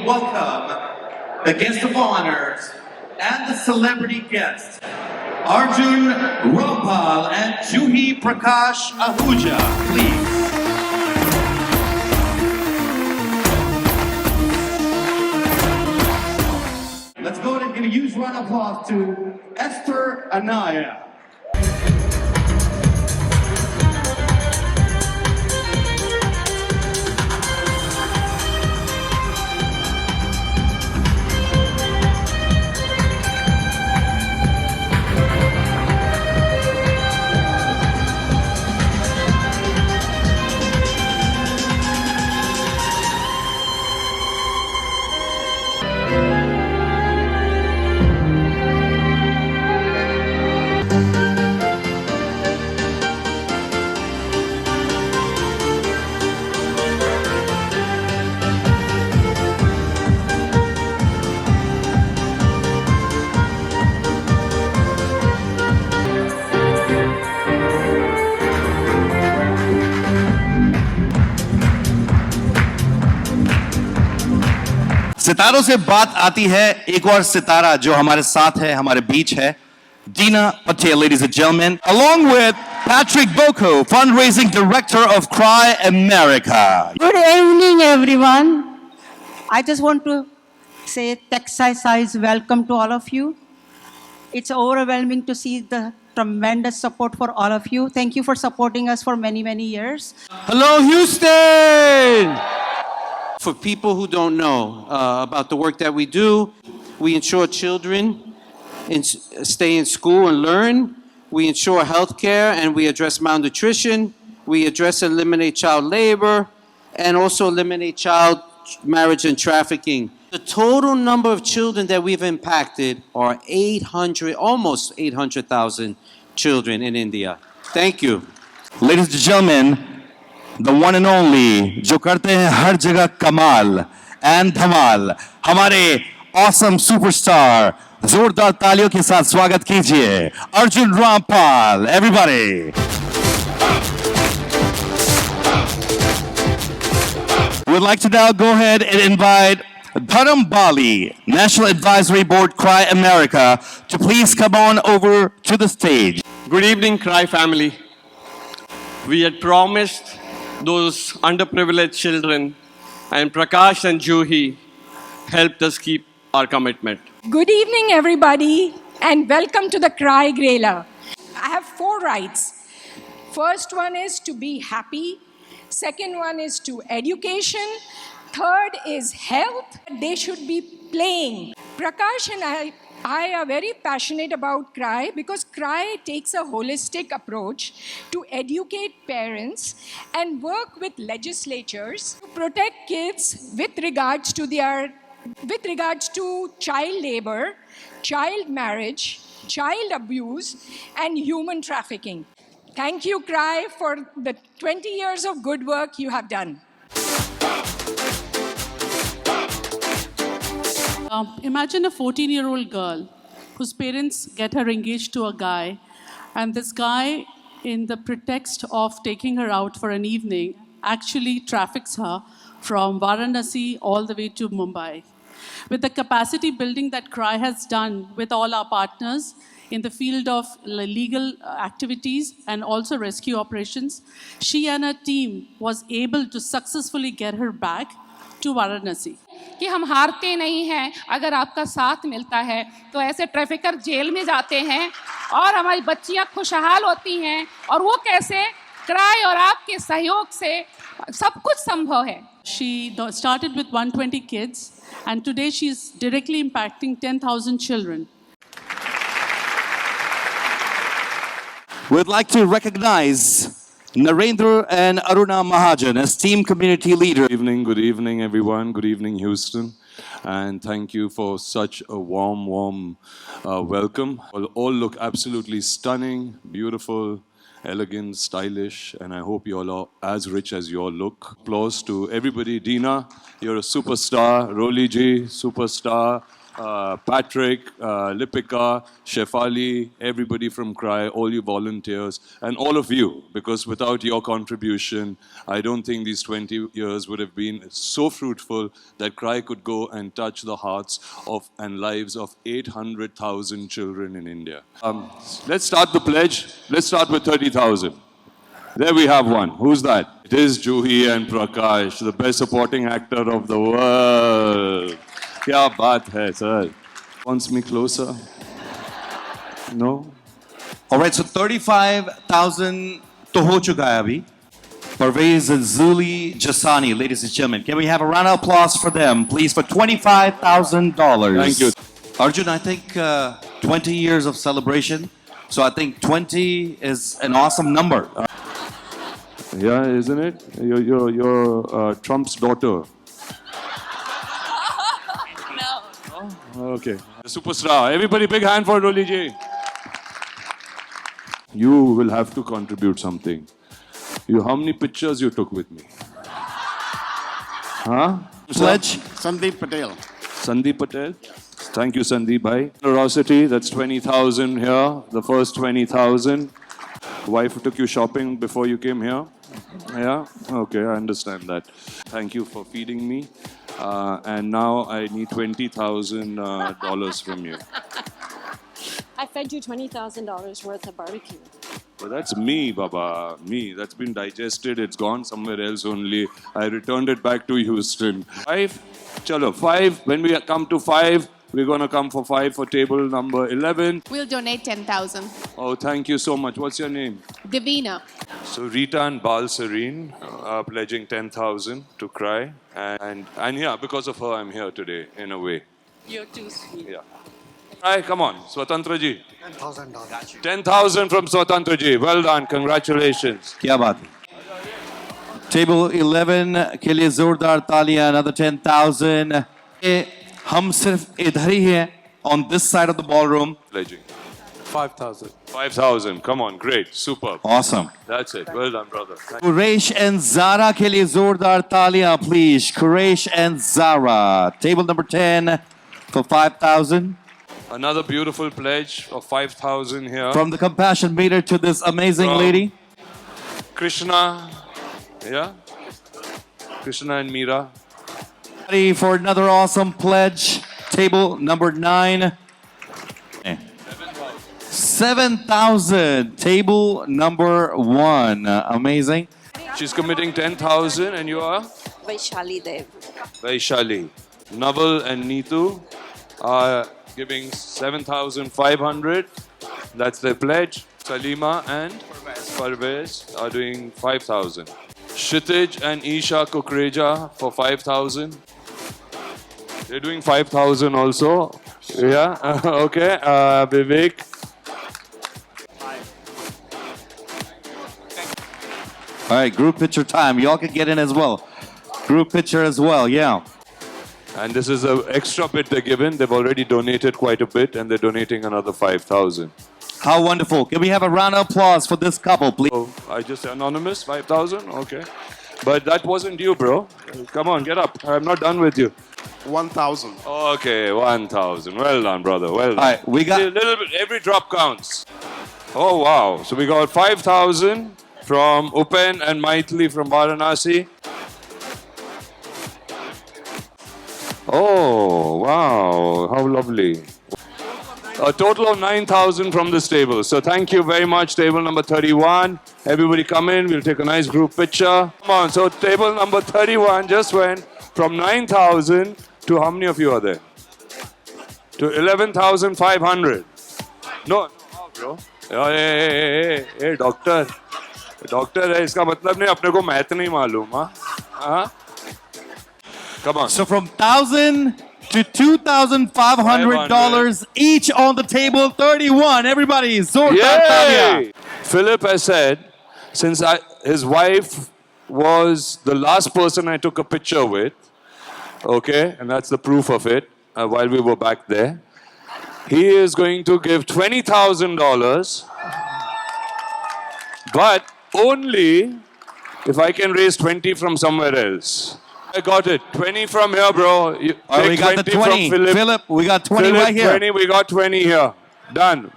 welcome the guest of honors and the celebrity guests, Arjun Rampal and Juhi Prakash Ahuja, please. Let's go ahead and give a huge round of applause to Esther Anaya. सितारों से बात आती है एक और सितारा जो हमारे साथ है, हमारे बीच है, Dina Patel, ladies and gentlemen, along with Patrick Boko, fundraising director of Cry America. Good evening, everyone. I just want to say Texas welcome to all of you. It's overwhelming to see the tremendous support for all of you. Thank you for supporting us for many, many years. Hello, Houston! For people who don't know about the work that we do, we ensure children stay in school and learn. We ensure health care and we address malnutrition. We address and eliminate child labor and also eliminate child marriage and trafficking. The total number of children that we've impacted are 800, almost 800,000 children in India. Thank you. Ladies and gentlemen, the one and only, जो करते हैं हर जगह कमाल and धमाल, हमारे awesome superstar, जोरदार तालियों के साथ स्वागत कीजिए Arjun Rampal. Everybody. We'd like to now go ahead and invite Dharam Bali, National Advisory Board Cry America, to please come on over to the stage. Good evening, Cry family. We had promised those underprivileged children, and Prakash and Juhi helped us keep our commitment. Good evening, everybody, and welcome to the Cry Grela. I have 4 rights. First one is to be happy. Second one is to education. Third is health. They should be playing. Prakash and I are very passionate about Cry because Cry takes a holistic approach to educate parents and work with legislatures to protect kids with regards to child labor, child marriage, child abuse, and human trafficking. Thank you, Cry, for the 20 years of good work you have done. Imagine a 14-year-old girl whose parents get her engaged to a guy, and this guy, in the pretext of taking her out for an evening, actually traffics her from Varanasi all the way to Mumbai. With the capacity building that Cry has done with all our partners in the field of legal activities and also rescue operations, she and her team was able to successfully get her back to Varanasi. कि हम हारते नहीं हैं. अगर आपका साथ मिलता है तो ऐसे ट्रैफिकर जेल में जाते हैं और हमारी बच्चियां खुशहाल होती हैं. और वो कैसे? क्राई और आपके सहयोग से सब कुछ संभव है. She started with 120 kids and today she is directly impacting 10,000 children. We'd like to recognize Narendra and Aruna Mahajan as team community leader. Good evening, everyone. Good evening, Houston. And thank you for such a warm welcome. All look absolutely stunning, beautiful, elegant, stylish, and I hope you all are as rich as you all look. Applause to everybody. Dina, you're a superstar. Roli ji, superstar. Patrick, Lipika, Shefali, everybody from CRY, all you volunteers, and all of you, because without your contribution, I don't think these 20 years would have been so fruitful that CRY could go and touch the hearts of and lives of 800,000 children in India. Let's start the pledge. Let's start with 30,000. There we have one. Who's that? It is Juhi and Prakash, the best supporting actor of the world. Kya baat hai, sir? Wants me closer? No? All right, so 35,000 to ho chuka hai abhi. Parvez Zuli Jasani, ladies and gentlemen. Can we have a round of applause for them, please, for $25,000? Thank you. Arjun, I think 20 years of celebration. So I think 20 is an awesome number. Yeah, isn't it? You're Trump's daughter. No. Okay. The superstar. Everybody, big hand for Rolly Ji. You will have to contribute something. How many pictures you took with me? Huh? Pledge? Sandeep Patel. Sandeep Patel? Thank you, Sandeep bhai. Generosity, that's 20,000 here. The first 20,000. Wife took you shopping before you came here? Yeah? Okay, I understand that. Thank you for feeding me. And now I need $20,000 from you. I fed you $20,000 worth of barbecue. Well, that's me, Baba. Me. That's been digested. It's gone somewhere else only. I returned it back to Houston. 5. Chalo, 5. When we come to 5, we're going to come for 5 for table number 11. We'll donate 10,000. Oh, thank you so much. What's your name? Divina. So Rita and Bal Serene are pledging 10,000 to CRY. And yeah, because of her, I'm here today, in a way. You're too sweet. Yeah. Hi, come on. Swatantra ji. $10,000. 10,000 from Swatantra ji. Well done. Congratulations. Kya baat hai? Table 11 के लिए जोरदार तालियां, another 10,000. हम सिर्फ इधर ही हैं, on this side of the ballroom. Pledging. 5,000. 5,000. Come on. Great. Superb. Awesome. That's it. Well done, brother. Thank you. Quresh and Zara के लिए जोरदार तालियां, please. Quresh and Zara. Table number 10 for 5,000. Another beautiful pledge of 5,000 here. From the compassion meter to this amazing From lady. Krishna. Yeah? Krishna and Meera. Ready for another awesome pledge. Table number 9. 7,000. Table number 1. Amazing. She's committing 10,000 and you are? Vaishali Dev. Vaishali. Naval and Neetu are giving 7,500. That's their pledge. Salima and Parvez are doing 5,000. Kshitij and Isha Kukreja for 5,000. They're doing 5,000 also. Yeah, okay. Vivek. All right, group picture time. Y'all can get in as well. Group picture as well, yeah. And this is an extra bit they're given. They've already donated quite a bit and they're donating another 5,000. How wonderful. Can we have a round of applause for this couple, please? Oh, I just anonymous, 5,000? Okay. But that wasn't you, bro. Come on, get up. I'm not done with you. 1,000. Okay, 1,000. Well done, brother. Well done. All right, we got... A little bit, every drop counts. Oh, wow. So we got 5,000 from Upen and Maithili from Varanasi. Oh, wow. How lovely. A total of 9,000 from this table. So thank you very much, table number 31. Everybody come in. We'll take a nice group picture. Come on. So table number 31 just went from 9,000 to how many of you are there? To 11,500. No, bro. Hey, doctor. Doctor है इसका मतलब नहीं अपने को math नहीं मालूम हाँ? Come on. So from 1,000 to $2,500 each on the table 31. Everybody, Zordar Talia. Philip has said, since his wife was the last person I took a picture with, okay, and that's the proof of it, while we were back there, he is going to give $20,000, but only if I can raise 20 from somewhere else. I got it. 20 from here, bro. You All right, take we got the 20. from Philip. Philip, we got 20 Philip, right here. 20, we got 20 here. Done.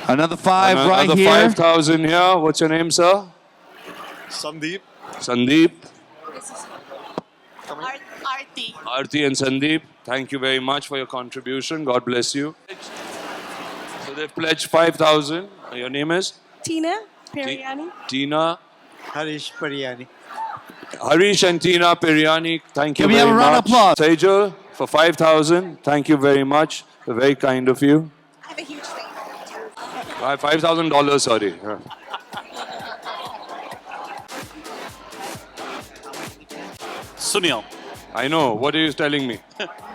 Another 5 right Another here. 5,000 here. What's your name, sir? Sandeep. Sandeep. Arti. Aarti and Sandeep, thank you very much for your contribution. God bless you. So they've pledged 5,000. Your name is? Tina Periani. Tina. Harish Pariyani. Harish and Tina Periani, thank you Can we very have a round of much. applause? Sejal for 5,000. Thank you very much. Very kind of you. I have a huge favor. $5,000, sorry. Yeah. Sunil. I know. What are you telling me?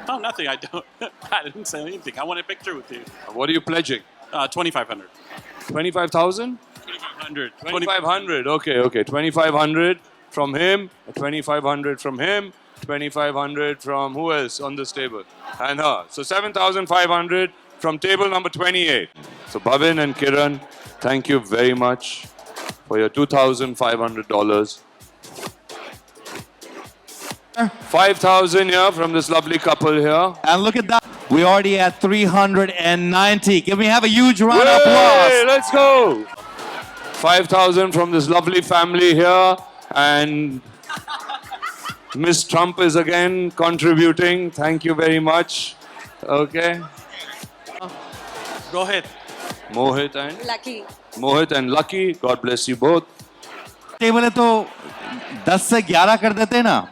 Oh, nothing. I don't. I didn't say anything. I want a picture with you. What are you pledging? 2,500. 25,000? 2,500. 2,500. Okay. 2,500 from him. 2,500 from him. 2,500 from who else on this table? And her. So 7,500 from table number 28. So Bhavin and Kiran, thank you very much for your $2,500. 5,000 here from this lovely couple here. And look at that. We already at 390. Can we have a huge round of Hey, applause? let's go. 5,000 from this lovely family here. And Miss Trump is again contributing. Thank you very much. Okay. Go ahead. Mohit and Lucky. Lucky. God bless you both. Table है तो 10 से 11 कर देते हैं ना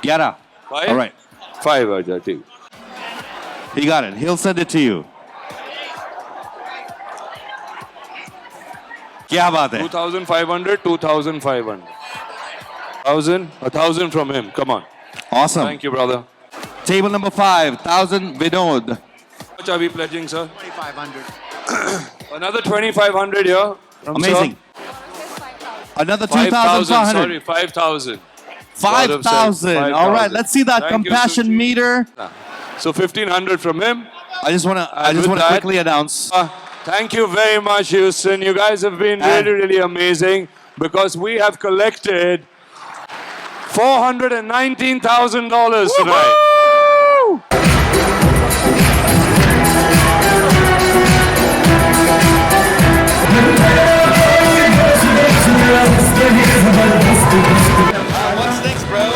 11. 5? All right. 5 Arja, ठीक. He got it. He'll send it to you. क्या बात है? 2,500, 2,500. 1,000 from him. Come on. Awesome. Thank you, brother. Table number 5, 1,000 Vinod. How much are we pledging, sir? 2,500. Another 2,500 here. From Amazing. Sir. Another 5,000. 2,500. Sorry, 5,000. 5,000. All right, let's see that Thank you, compassion Suchi. meter. So 1,500 from him. I just want to with that- quickly announce. Thank you very much, Houston. You guys have been And- really amazing because we have collected $419,000 tonight. What's next, bro?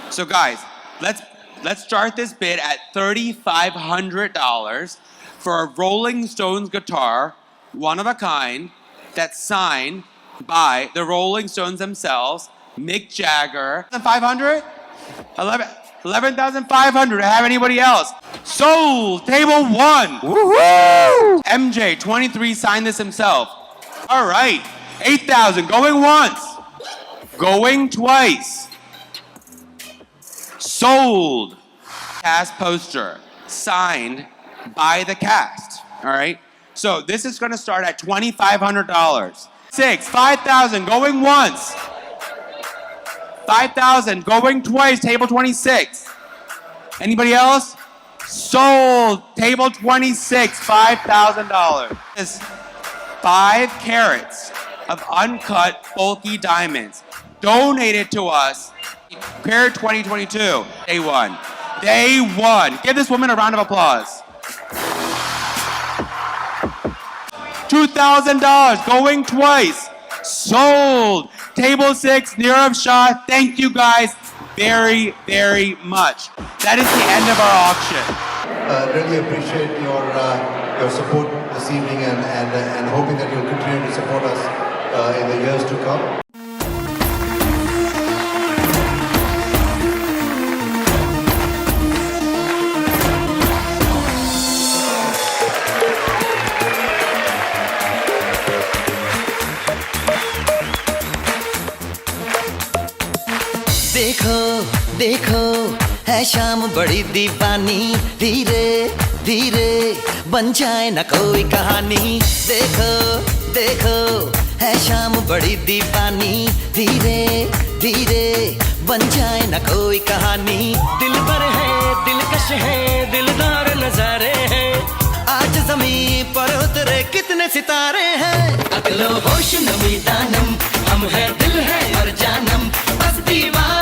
So guys, let's start this bid at $3,500 for a Rolling Stones guitar, one of a kind, that's signed by the Rolling Stones themselves, Mick Jagger. 500? 11,500. Have anybody else? Sold. Table 1. Woohoo! MJ 23 signed this himself. All right. 8,000. Going once. Going twice. Sold. Cast poster signed by the cast. All right. So this is going to start at $2,500. 5,000 going once. 5,000 going twice. Table 26. Anybody else? Sold. Table 26. $5,000. This 5 carats of uncut bulky diamonds donated to us. Carat 2022. Day 1. Day 1. Give this woman a round of applause. $2,000 going twice. Sold. Table 6, Nirav Shah. Thank you guys very, very much. That is the end of our auction. Really appreciate your support this evening and hoping that you'll continue to support us in the years to come. देखो देखो है शाम बड़ी दीवानी धीरे धीरे बन जाए न कोई कहानी देखो देखो है शाम बड़ी दीवानी धीरे धीरे बन जाए न कोई कहानी। दिल पर है दिलकश है दिलदार नजारे हैं, आज ज़मीं पर उतरे कितने सितारे हैं। अकलो होश नमी दानम, हम है दिल है और जानम, बस दीवार